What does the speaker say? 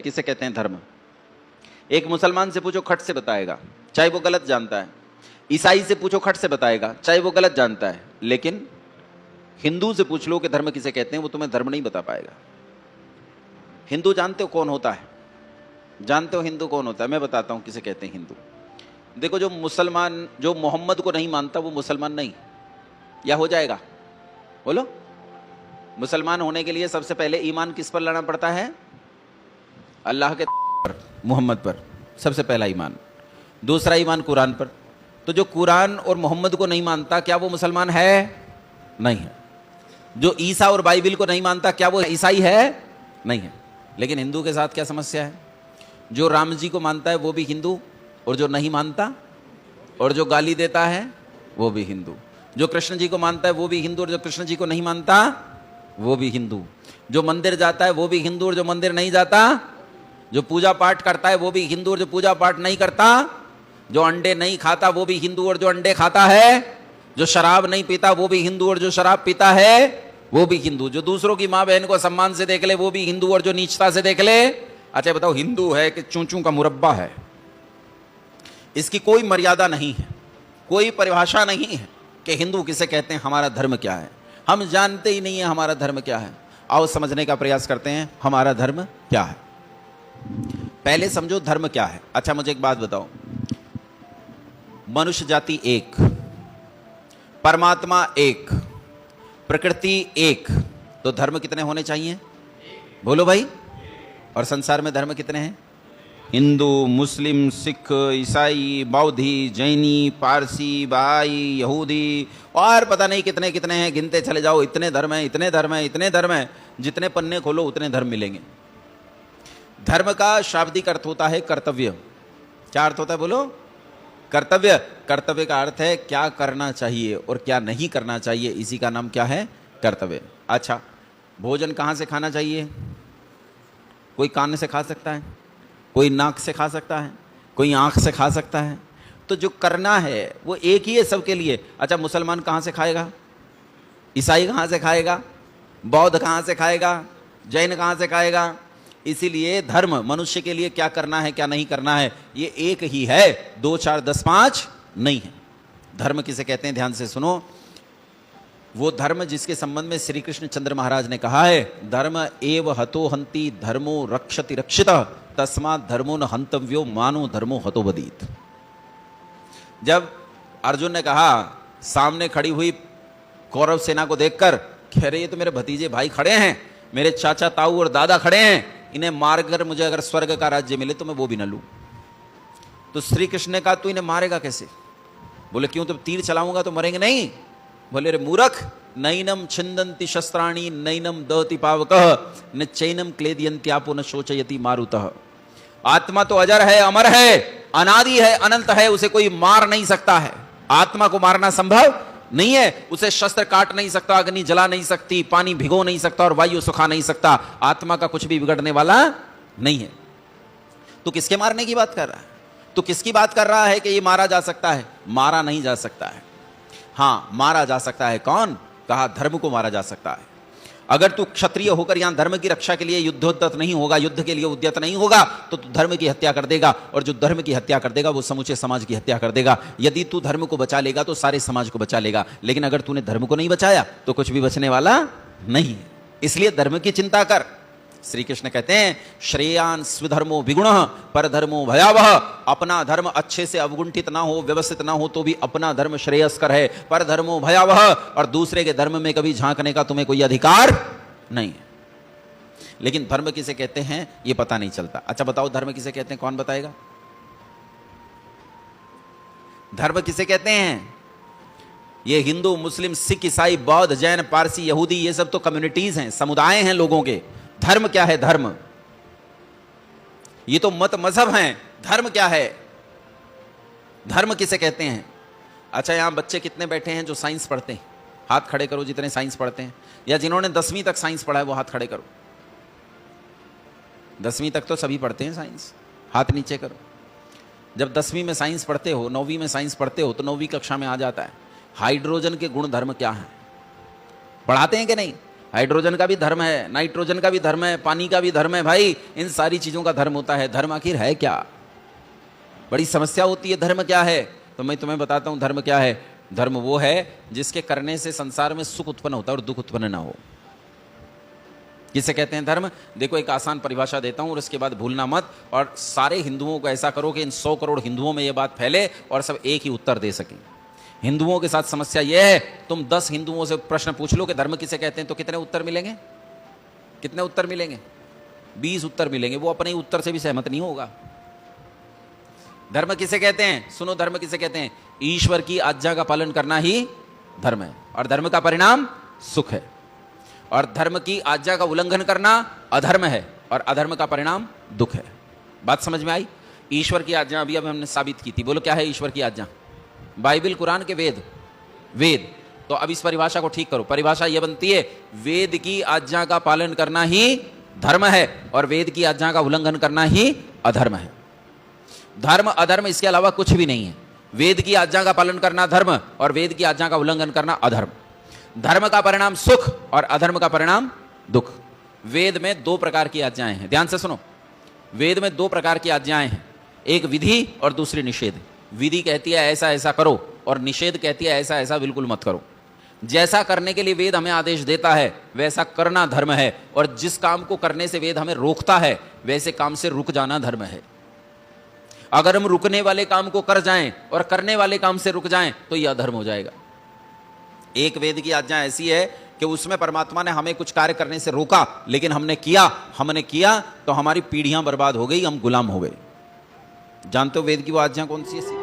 किसे कहते हैं धर्म? एक मुसलमान से पूछो खट से बताएगा, चाहे वो गलत जानता है। ईसाई से पूछो खट से बताएगा, चाहे वो गलत जानता है। लेकिन हिंदू से पूछ लो कि धर्म किसे कहते हैं, वो तुम्हें धर्म नहीं बता पाएगा। हिंदू जानते हो कौन होता है? जानते हो हिंदू कौन होता है? मैं बताता हूं किसे कहते हैं हिंदू। देखो, जो मुसलमान जो मोहम्मद को नहीं मानता वो मुसलमान नहीं। या हो जाएगा? बोलो। मुसलमान होने के लिए सबसे पहले ईमान किस पर लाना पड़ता है? अल्लाह के पर, मोहम्मद पर सबसे पहला ईमान। दूसरा ईमान कुरान पर। तो जो कुरान और मोहम्मद को नहीं मानता, क्या वो मुसलमान है? नहीं है। जो ईसा और बाइबिल को नहीं मानता, क्या वो ईसाई है? नहीं है। लेकिन हिंदू के साथ क्या समस्या है? जो राम जी को मानता है वो भी हिंदू, और जो नहीं मानता और जो गाली देता है वो भी हिंदू। जो कृष्ण जी को मानता है वो भी हिंदू, और जो कृष्ण जी को नहीं मानता वो भी हिंदू। जो मंदिर जाता है वो भी हिंदू, और जो मंदिर नहीं जाता, जो पूजा पाठ करता है वो भी हिंदू, और जो पूजा पाठ नहीं करता, जो अंडे नहीं खाता वो भी हिंदू, और जो अंडे खाता है, जो शराब नहीं पीता वो भी हिंदू, और जो शराब पीता है वो भी हिंदू। जो दूसरों की माँ बहन को सम्मान से देख ले वो भी हिंदू, और जो नीचता से देख ले। अच्छा बताओ, हिंदू है कि चूचू का मुरब्बा है? इसकी कोई मर्यादा नहीं है, कोई परिभाषा नहीं है कि हिंदू किसे कहते हैं, हमारा धर्म क्या है। हम जानते ही नहीं है हमारा धर्म क्या है। आओ समझने का प्रयास करते हैं, हमारा धर्म क्या है। पहले समझो धर्म क्या है। अच्छा मुझे एक बात बताओ, मनुष्य जाति एक, परमात्मा एक, प्रकृति एक, तो धर्म कितने होने चाहिए? बोलो भाई। और संसार में धर्म कितने हैं? हिंदू, मुस्लिम, सिख, ईसाई, बौद्धी, जैनी, पारसी, बहाई, यहूदी, और पता नहीं कितने कितने हैं, गिनते चले जाओ। इतने धर्म हैं, इतने धर्म हैं, इतने धर्म हैं, जितने पन्ने खोलो उतने धर्म मिलेंगे। धर्म का शाब्दिक अर्थ होता है कर्तव्य। क्या अर्थ होता है बोलो? कर्तव्य। कर्तव्य का अर्थ है क्या करना चाहिए और क्या नहीं करना चाहिए, इसी का नाम क्या है? कर्तव्य। अच्छा, भोजन कहाँ से खाना चाहिए? कोई कान से खा सकता है, कोई नाक से खा सकता है, कोई आंख से खा सकता है। तो जो करना है वो एक ही है सबके लिए। अच्छा, मुसलमान कहाँ से खाएगा? ईसाई कहाँ से खाएगा? बौद्ध कहाँ से खाएगा? जैन कहाँ से खाएगा? इसीलिए धर्म मनुष्य के लिए क्या करना है क्या नहीं करना है ये एक ही है, 2 4 10 5 नहीं है। धर्म किसे कहते हैं ध्यान से सुनो। वो धर्म जिसके संबंध में श्री कृष्ण चंद्र महाराज ने कहा है, धर्म एव हतो हंति धर्मो रक्षति रक्षितः तस्मात् धर्मो न हंतव्यो मानो धर्मो हतो बदीत। जब अर्जुन ने कहा, सामने खड़ी हुई कौरव सेना को देखकर, कह रहे ये तो मेरे भतीजे भाई खड़े हैं, मेरे चाचा ताऊ और दादा खड़े हैं, इन्हें मारकर मुझे अगर स्वर्ग का राज्य मिले तो मैं वो भी न लूं। तो श्री कृष्ण ने कहा, तू इन्हें मारेगा कैसे? बोले क्यों? तो तीर चलाऊंगा तो मरेंगे नहीं। बोले रे मूर्ख, नैनम छिंदन्ति शस्त्राणि नैनम दहति पावकः न चैनम क्लेदयन्त्यापो न शोचयति मारुतः। आत्मा तो अजर है, अमर है, अनादि है, अनंत है, उसे कोई मार नहीं सकता है। आत्मा को मारना संभव नहीं है। उसे शस्त्र काट नहीं सकता, अग्नि जला नहीं सकती, पानी भिगो नहीं सकता और वायु सुखा नहीं सकता। आत्मा का कुछ भी बिगड़ने वाला नहीं है। तो किसके मारने की बात कर रहा है? तो किसकी बात कर रहा है कि ये मारा जा सकता है? मारा नहीं जा सकता है। हाँ, मारा जा सकता है। कौन? कहा धर्म को मारा जा सकता है। अगर तू क्षत्रिय होकर यहां धर्म की रक्षा के लिए युद्धोद्यत नहीं होगा, युद्ध के लिए उद्यत नहीं होगा, तो तू धर्म की हत्या कर देगा, और जो धर्म की हत्या कर देगा वो समूचे समाज की हत्या कर देगा। यदि तू धर्म को बचा लेगा तो सारे समाज को बचा लेगा, लेकिन अगर तूने धर्म को नहीं बचाया तो कुछ भी बचने वाला नहीं है। इसलिए धर्म की चिंता कर। श्री कृष्ण कहते हैं, श्रेयान स्वधर्मो विगुणः परधर्मो भयावह। अपना धर्म अच्छे से अवगुंठित ना हो, व्यवस्थित ना हो तो भी अपना धर्म श्रेयस्कर है, परधर्मो भयावह। और दूसरे के धर्म में कभी झांकने का तुम्हें कोई अधिकार नहीं है। लेकिन धर्म किसे कहते हैं ये पता नहीं चलता। अच्छा बताओ, धर्म किसे कहते हैं? कौन बताएगा? धर्म किसे कहते हैं? ये हिंदू, मुस्लिम, सिख, ईसाई, बौद्ध, जैन, पारसी, यहूदी, ये सब तो कम्युनिटीज हैं, समुदाय हैं लोगों के। धर्म क्या है? धर्म ये तो मत मजहब हैं। धर्म क्या है? धर्म किसे कहते हैं? अच्छा, यहां बच्चे कितने बैठे हैं जो साइंस पढ़ते हैं? हाथ खड़े करो जितने साइंस पढ़ते हैं, या जिन्होंने 10वीं तक साइंस पढ़ा है वो हाथ खड़े करो। 10वीं तक तो सभी पढ़ते हैं साइंस, हाथ नीचे करो। जब 10वीं में साइंस पढ़ते हो, 9वीं में साइंस पढ़ते हो, तो 9वीं कक्षा में आ जाता है हाइड्रोजन के गुण धर्म क्या है, पढ़ाते हैं कि नहीं? हाइड्रोजन का भी धर्म है, नाइट्रोजन का भी धर्म है, पानी का भी धर्म है। भाई इन सारी चीजों का धर्म होता है। धर्म आखिर है क्या? बड़ी समस्या होती है, धर्म क्या है? तो मैं तुम्हें बताता हूं धर्म क्या है। धर्म वो है जिसके करने से संसार में सुख उत्पन्न होता है और दुख उत्पन्न ना हो। किसे कहते हैं धर्म? देखो एक आसान परिभाषा देता हूं और उसके बाद भूलना मत, और सारे हिंदुओं को ऐसा करो कि इन 100 करोड़ हिंदुओं में यह बात फैले और सब एक ही उत्तर दे सकें। हिंदुओं के साथ समस्या यह है, तुम 10 हिंदुओं से प्रश्न पूछ लो कि धर्म किसे कहते हैं, तो कितने उत्तर मिलेंगे? कितने उत्तर मिलेंगे? 20 उत्तर मिलेंगे। वो अपने उत्तर से भी सहमत नहीं होगा। धर्म किसे कहते हैं? सुनो, धर्म किसे कहते हैं? ईश्वर की आज्ञा का पालन करना ही धर्म है, और धर्म का परिणाम सुख है। और धर्म की आज्ञा का उल्लंघन करना अधर्म है, और अधर्म का परिणाम दुख है। बात समझ में आई? ईश्वर की आज्ञा अभी हमने साबित की थी। बोलो क्या है ईश्वर की आज्ञा? बाइबल, कुरान के वेद? वेद। तो अब इस परिभाषा को ठीक करो। परिभाषा यह बनती है, वेद की आज्ञा का पालन करना ही धर्म है और वेद की आज्ञा का उल्लंघन करना ही अधर्म है। धर्म अधर्म इसके अलावा कुछ भी नहीं है। वेद की आज्ञा का पालन करना धर्म और वेद की आज्ञा का उल्लंघन करना अधर्म। धर्म का परिणाम सुख और अधर्म का परिणाम दुख। वेद में 2 प्रकार की आज्ञाएं हैं, ध्यान से सुनो। वेद में 2 प्रकार की आज्ञाएं हैं, एक विधि और दूसरी निषेध। विधि कहती है ऐसा ऐसा करो, और निषेध कहती है ऐसा ऐसा बिल्कुल मत करो। जैसा करने के लिए वेद हमें आदेश देता है वैसा करना धर्म है, और जिस काम को करने से वेद हमें रोकता है वैसे काम से रुक जाना धर्म है। अगर हम रुकने वाले काम को कर जाएं और करने वाले काम से रुक जाएं तो यह अधर्म हो जाएगा। एक वेद की आज्ञा ऐसी है कि उसमें परमात्मा ने हमें कुछ कार्य करने से रोका, लेकिन हमने किया तो हमारी पीढ़ियां बर्बाद हो गई, हम गुलाम हो गए। जानते हो वेद की वो आज्ञा कौन सी है?